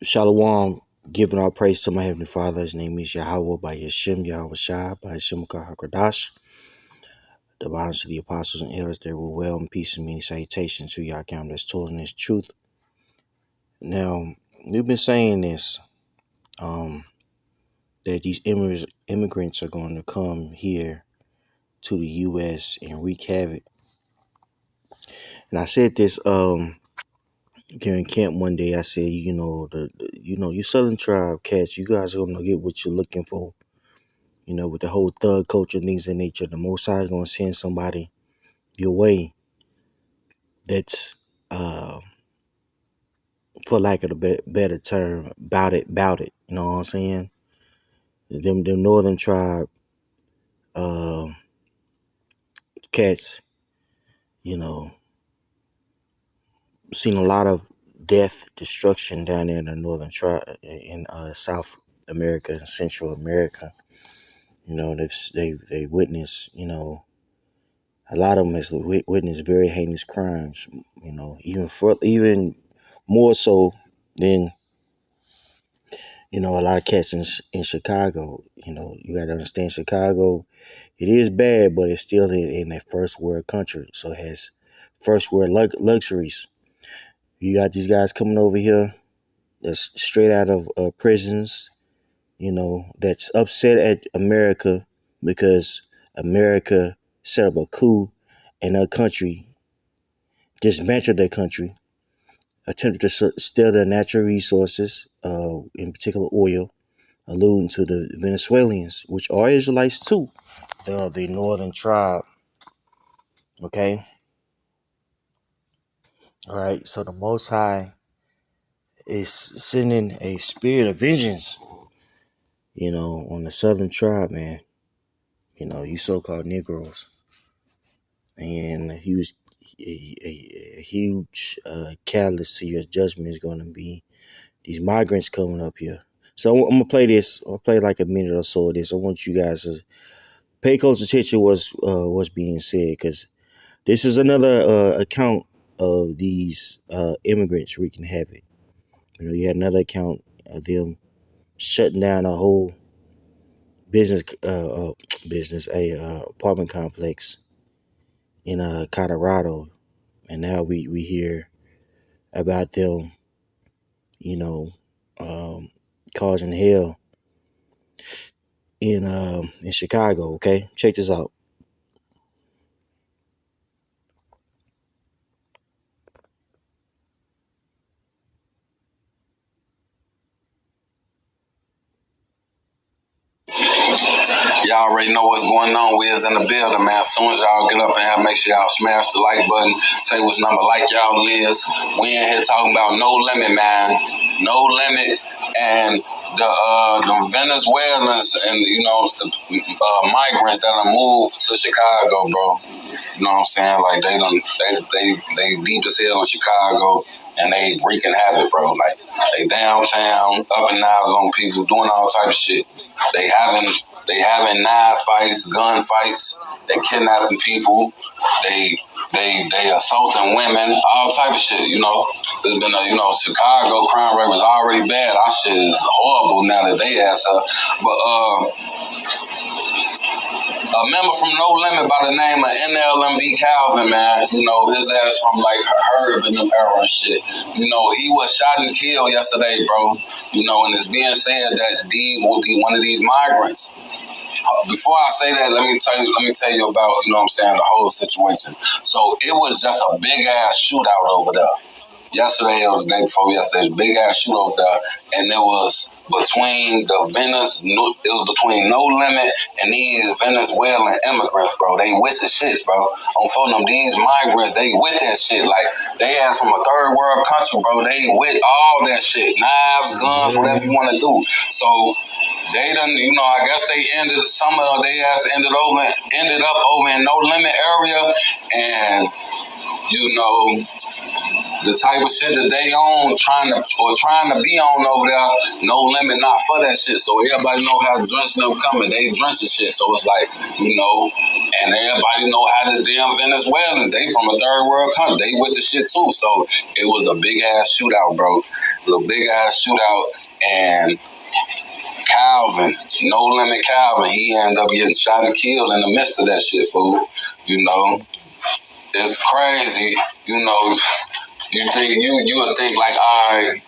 Shalom, giving all praise to my Heavenly Father. His name is Yahweh by Yeshim, Yahweh Shai, by Yeshim HaKadosh. The bottoms to the apostles and elders, there were well and peace and many salutations to y'all count that's told in this truth. Now, we've been saying this, that these immigrants are going to come here to the U.S. and wreak havoc. And I said this during camp one day. I said, you Southern tribe cats, you guys are going to get what you're looking for. With the whole thug culture and things of nature, the Most High is going to send somebody your way that's, for lack of a better term, bout it. You know what I'm saying? Them northern tribe uh, cats, you know, seen a lot of death, destruction down there in the northern tribe in South America and Central America. They witnessed, a lot of them has witnessed very heinous crimes. Even more so than a lot of cats in Chicago. You got to understand, Chicago, it is bad, but it's still in a first world country, so it has first world luxuries. You got these guys coming over here that's straight out of prisons, that's upset at America because America set up a coup in their country, dismantled their country, attempted to steal their natural resources, in particular oil, alluding to the Venezuelans, which are Israelites too, the northern tribe. Okay? All right. So the Most High is sending a spirit of vengeance, on the southern tribe, man. You so-called Negroes. And a huge catalyst to your judgment is going to be these migrants coming up here. So I'm gonna play this. I'll play like a minute or so of this. I want you guys to pay close attention to what's being said, because this is another account of these immigrants wreaking havoc. You had another account of them shutting down a whole business, apartment complex in Colorado, and now we hear about them, you know, um, causing hell in Chicago. Okay, check this out. Y'all already know what's going on. We is in the building, man. As soon as y'all get up in here, make sure y'all smash the like button. Say which number like y'all is. We in here talking about no limit, man. No limit. And the Venezuelans and the migrants that are moved to Chicago, bro. You know what I'm saying? Like they deep as hell in Chicago, and they wreaking havoc, bro. Like they downtown, up and downs on people, doing all type of shit. They having knife fights, gun fights. They kidnapping people. They assaulting women, all type of shit. There's been Chicago crime rate was already bad. Our shit is horrible now that they ass up. But a member from No Limit by the name of NLMB Calvin, man. His ass from like Herb and them era and shit. He was shot and killed yesterday, bro. And it's being said that one of these migrants. Before I say that, let me tell you about, the whole situation. So it was just a big ass shootout over there. Yesterday, it was the day before yesterday, big ass shootout over there, and it was between between No Limit and these Venezuelan immigrants, bro. They with the shits, bro. On phone them, these migrants, they with that shit. Like, they ass from a third world country, bro. They with all that shit. Knives, guns, whatever you want to do. So they done, I guess they some of they ass ended up over in No Limit area, and The type of shit that they own, trying to be on over there, no limit, not for that shit. So everybody know how drenching them coming. They drenching shit. So it's like, and everybody know how the damn Venezuelans, they from a third world country. They with the shit too. So it was a big ass shootout, bro. It was a big ass shootout. And Calvin, no limit Calvin, he ended up getting shot and killed in the midst of that shit, fool. It's crazy. You would think like, all right,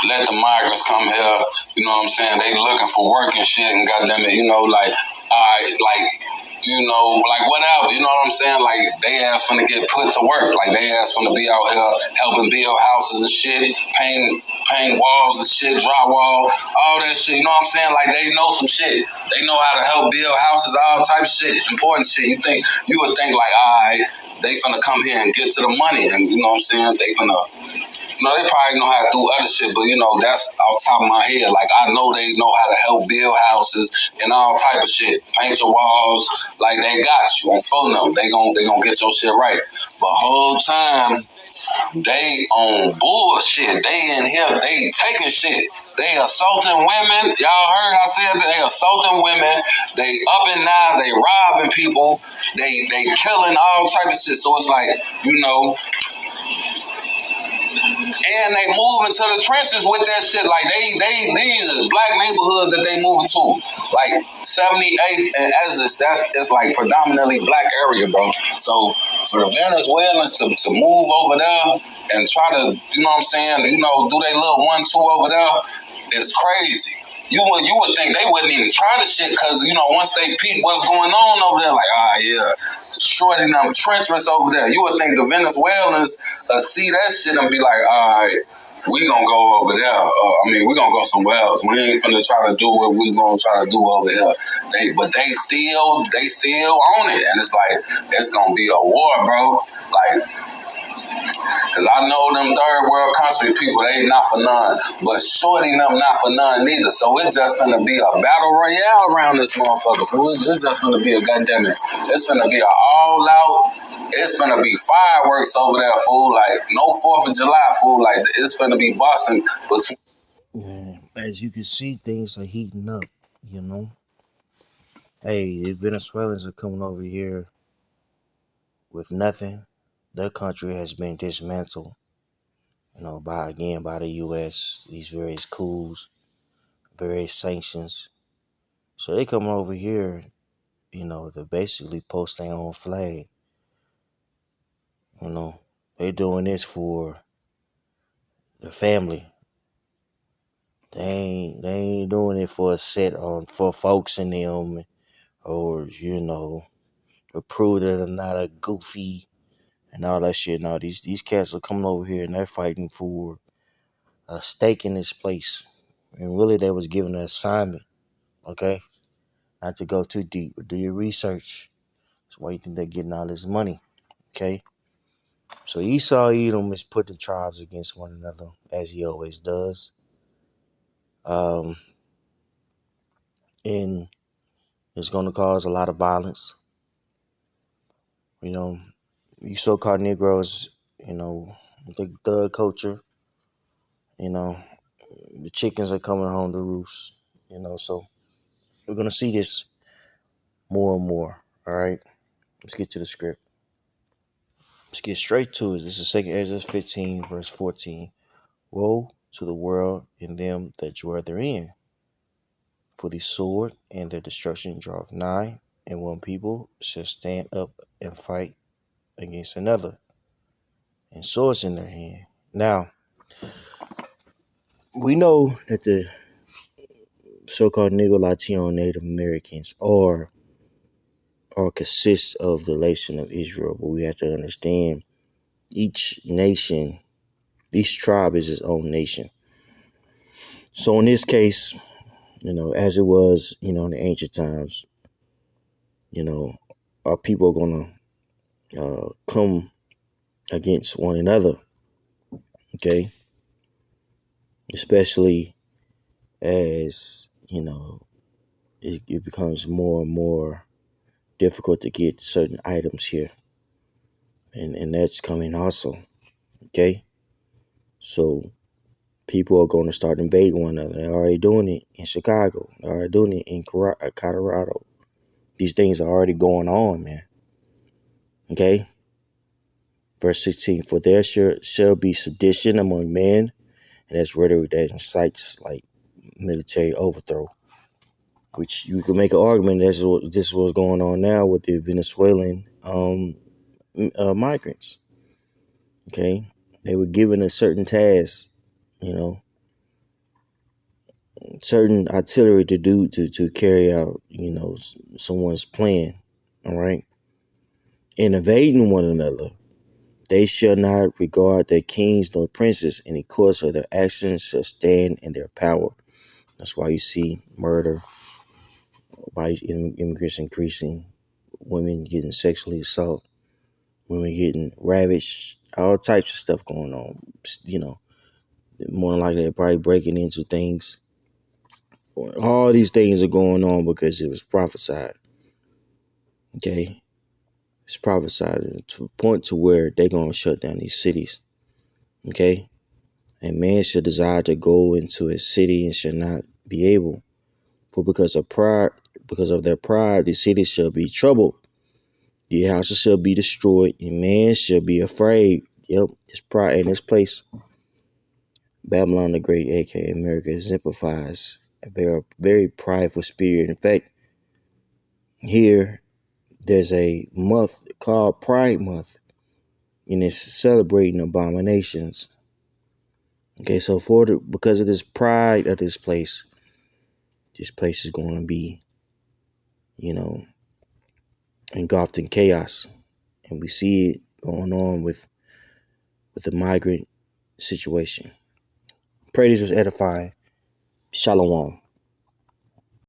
let the migrants come here. You know what I'm saying? They looking for work and shit, and goddamn it, like, all right, like, like whatever. You know what I'm saying? Like they ass finna get put to work. Like they ass finna be out here helping build houses and shit, paint walls and shit, drywall, all that shit. You know what I'm saying? Like they know some shit. They know how to help build houses, all type of shit, important shit. You would think like, all right, they finna come here and get to the money, and you know what I'm saying? They finna. They probably know how to do other shit, but that's off the top of my head. Like I know they know how to help build houses and all type of shit, paint your walls. Like they got you on phone them. They gonna get your shit right. But whole time they on bullshit. They in here, they taking shit. They assaulting women. Y'all heard I said that they assaulting women. They up and down. They robbing people. They killing all type of shit. So it's like and they moving to the trenches with that shit. Like these is black neighborhoods that they moving to. Like 78th and Essex, it's like predominantly black area, bro. So for the Venezuelans to move over there and try to, you know what I'm saying, do they little 1-2 over there, it's crazy. You would think they wouldn't even try the shit because, once they peep what's going on over there, like, shorting them treacherous over there. You would think the Venezuelans see that shit and be like, all right, we gonna go over there. We gonna go somewhere else. We ain't finna try to do what we gonna try to do over here. But they still own it. And it's like, it's gonna be a war, bro. Like, because I know them third world country people, they ain't not for none. But shorty them not for none neither. So it's just gonna be a battle royale around this motherfucker. So it's just gonna be a goddamn it. It's gonna be an all out. It's gonna be fireworks over there, fool. Like no 4th of July, fool. Like it's gonna be busting. Yeah, as you can see, things are heating up. Hey, if Venezuelans are coming over here with nothing, their country has been dismantled. By the U.S. These various coups, various sanctions. So they coming over here, to basically post their own flag. They doing this for the family. They ain't doing it for a set or for folks in them, or to prove that they're not a goofy and all that shit. No, these cats are coming over here and they're fighting for a stake in this place. And really, they was given an assignment. Okay, not to go too deep, but do your research. That's why you think they're getting all this money. Okay, so Esau Edom is putting tribes against one another as he always does. And it's going to cause a lot of violence. You so-called Negroes, the thug culture, the chickens are coming home to roost, so we're going to see this more and more. All right, let's get to the script. Let's get straight to it. This is 2 Ezra 15, verse 14. Woe to the world and them that dwell therein, for the sword and their destruction draweth nigh, and one people shall stand up and fight against another, and swords in their hand. Now, we know that the so-called Negro Latino Native Americans are or consists of the nation of Israel, but we have to understand each nation, each tribe is its own nation. So in this case, as it was, in the ancient times, our people are gonna come against one another, okay? Especially as it becomes more and more difficult to get certain items here, and that's coming also. Okay, so people are going to start invading one another. They're already doing it in Chicago. They're already doing it in Colorado. These things are already going on, man. Okay, verse 16: For there shall be sedition among men, and that's rhetoric that incites like military overthrow. Which you could make an argument this is what's going on now with the Venezuelan migrants. Okay, they were given a certain task, you know, certain artillery to do to carry out, someone's plan. All right, in invading one another, they shall not regard their kings nor princes, and the course of their actions shall stand in their power. That's why you see murder by these immigrants increasing, women getting sexually assaulted, women getting ravaged, all types of stuff going on. More than likely they're probably breaking into things. All these things are going on because it was prophesied. Okay, it's prophesied to a point to where they're gonna shut down these cities. Okay, and man should desire to go into a city and shall not be able, for because of their pride, the city shall be troubled. The houses shall be destroyed, and man shall be afraid. Yep, it's pride in this place. Babylon the Great, aka America, exemplifies a very, very prideful spirit. In fact, here there's a month called Pride Month, and it's celebrating abominations. Okay, so because of this pride of this place is going to be, engulfed in chaos, and we see it going on with the migrant situation. Pray this was edifying. Shalom.